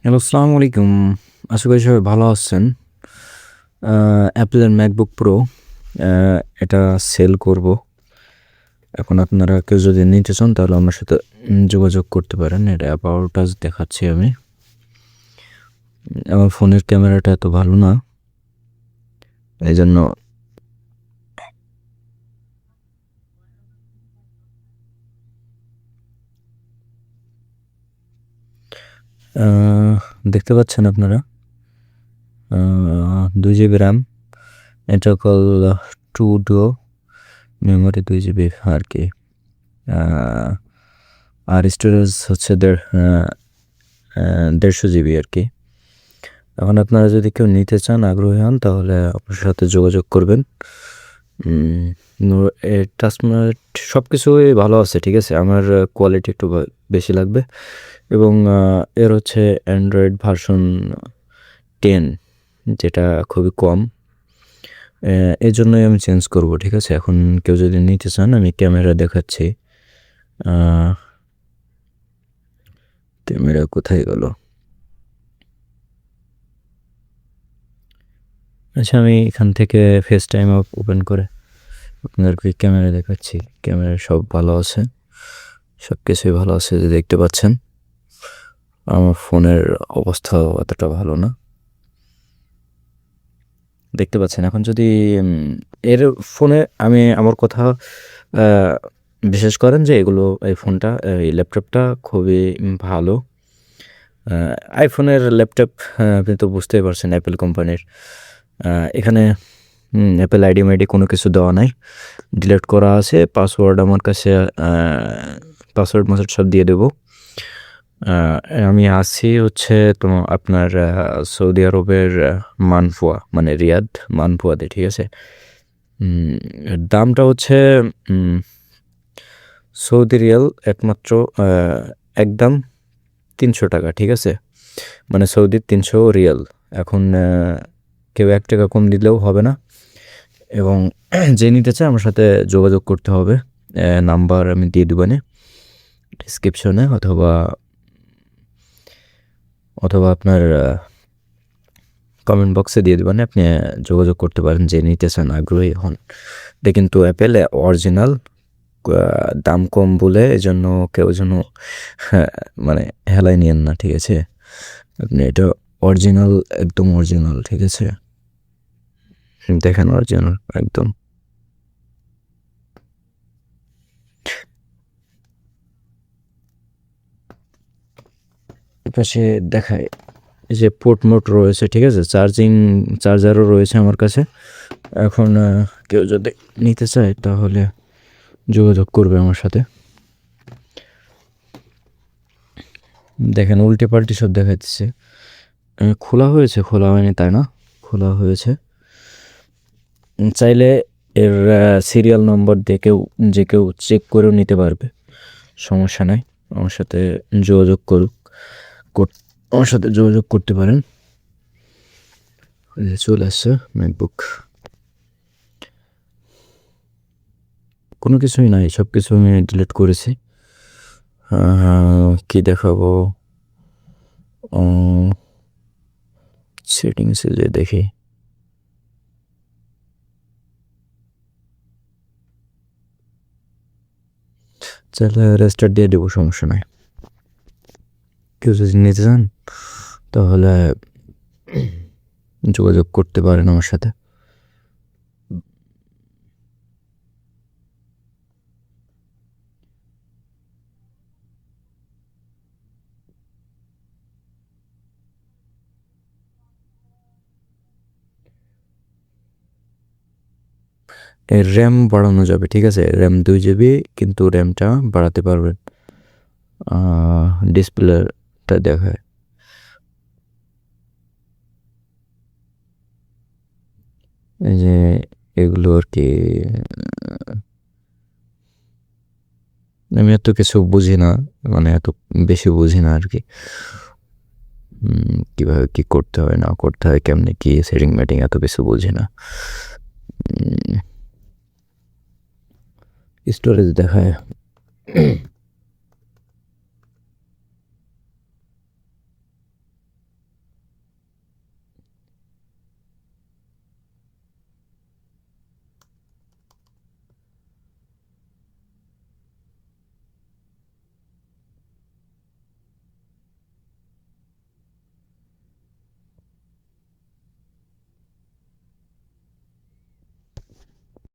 Hello, আসসালামু আলাইকুম। আশা করি সবাই ভালো আছেন। অ্যাপেলের ম্যাকবুক প্রো এটা সেল করব। এখন আপনারা কেউ যদি নিতে চান তাহলে আমার সাথে যোগাযোগ করতে পারেন। এটা অ্যাবাউট আস দেখাচ্ছি আমি। আমার ফোনের ক্যামেরাটা এত ভালো না, এই জন্য দেখতে পাচ্ছেন আপনারা 2 GB র্যাম, এটা কল 2 ডুও মেমোরি 2 GB আর কি। আর স্টোরেজ হচ্ছে 150 GB আর কি। এখন আপনারা যদি কেউ নিতে চান, আগ্রহী হন, তাহলে আপনার সাথে যোগাযোগ করবেন। টাচমার্ট সব কিছুই ভালো আছে, ঠিক আছে। আমার কোয়ালিটি একটু বেশি লাগবে এবং এর হচ্ছে অ্যান্ড্রয়েড ভার্সন 10, যেটা খুবই কম। এই জন্যই আমি চেঞ্জ করব, ঠিক আছে। এখন কেউ যদি নিতে চান, আমি ক্যামেরা দেখাচ্ছি। ক্যামেরা কোথায় গেল? আচ্ছা, আমি এখান থেকে ফেস টাইম ওপেন করে আপনাদেরকে ক্যামেরা দেখাচ্ছি। ক্যামেরা সব ভালো আছে, সব কিছুই ভালো আছে, যে দেখতে পাচ্ছেন। আমার ফোনের অবস্থা অতটা ভালো না, দেখতে পাচ্ছেন। এখন যদি এর ফোনে আমি আমার কথা বিশেষ করেন যে এই ফোনটা, এই ল্যাপটপটা খুবই ভালো। আইফোনের ল্যাপটপ, আপনি তো বুঝতেই পারছেন, অ্যাপেল কোম্পানির। এখানে অ্যাপেল আইডি মাইডি কোনো কিছু দেওয়া নাই, ডিলিট করা আছে। পাসওয়ার্ড আমার কাছে, পাসওয়ার্ড মাসওয়ার্ড সব দিয়ে দেবো। আমি আছি হচ্ছে তো আপনার সৌদি আরবের মানফুয়া, মানে রিয়াদ মানফুয়াতে, ঠিক আছে। দামটা হচ্ছে সৌদি রিয়াল একমাত্র, একদম 300 টাকা, ঠিক আছে। মানে সৌদির 300 রিয়াল। এখন কেউ 1 টাকা কম দিলেও হবে না, এবং যে নিতে চায় আমার সাথে যোগাযোগ করতে হবে। নাম্বার আমি দিয়ে দেবো ডিসক্রিপশনে, অথবা আপনার কমেন্ট বক্সে দিয়ে দেবেন। আপনি যোগাযোগ করতে পারেন যে নিতে চান, আগ্রহী হন। এটা কিন্তু অ্যাপেল অরিজিনাল, দাম কম বলে এজন্য কেউ যেন মানে হেলায় নিয়েন না, ঠিক আছে। আপনি এটা অরিজিনাল, একদম অরিজিনাল, ঠিক আছে। দেখেন, অরিজিনাল একদম। পাশে দেখায় যে পোর্ট মোট রয়েছে, ঠিক আছে। চার্জারও রয়েছে আমার কাছে। এখন কেউ যদি নিতে চায় তাহলে যোগাযোগ করবে আমার সাথে। দেখেন, উল্টে পাল্টে সব দেখাচ্ছে। খোলা হয়েছে, খোলা হয়নি তাই না, খোলা হয়েছে। চাইলে এর সিরিয়াল নম্বর দিয়ে যে কেউ চেক করেও নিতে পারবে, সমস্যা নাই। আমার সাথে যোগাযোগ আমার সাথে যোগাযোগ করতে পারেন। চলে আসছে ম্যাকবুক, কোনো কিছুই নাই, সব কিছু আমি ডিলিট করেছি। কি দেখাবো? সেটিংসে যে দেখি, চাইলে রেস্টার্ট দিয়ে দেবো, সমস্যা নাই। কেউ যদি নিতে চান তাহলে যোগাযোগ করতে পারেন আমার সাথে। এর র্যাম বাড়ানো যাবে, ঠিক আছে। র্যাম 2 GB, কিন্তু র্যামটা বাড়াতে পারবেন। ডিসপ্লেটা দেখায় এই যে এগুলো আর কি। আমি এত কিছু বুঝি না, মানে এত বেশি বুঝি না আর কি। কীভাবে কী করতে হয় না করতে হয়, কেমনে কী সেটিং ম্যাটিং, এত কিছু বুঝি না। স্টোরেজ দেখায়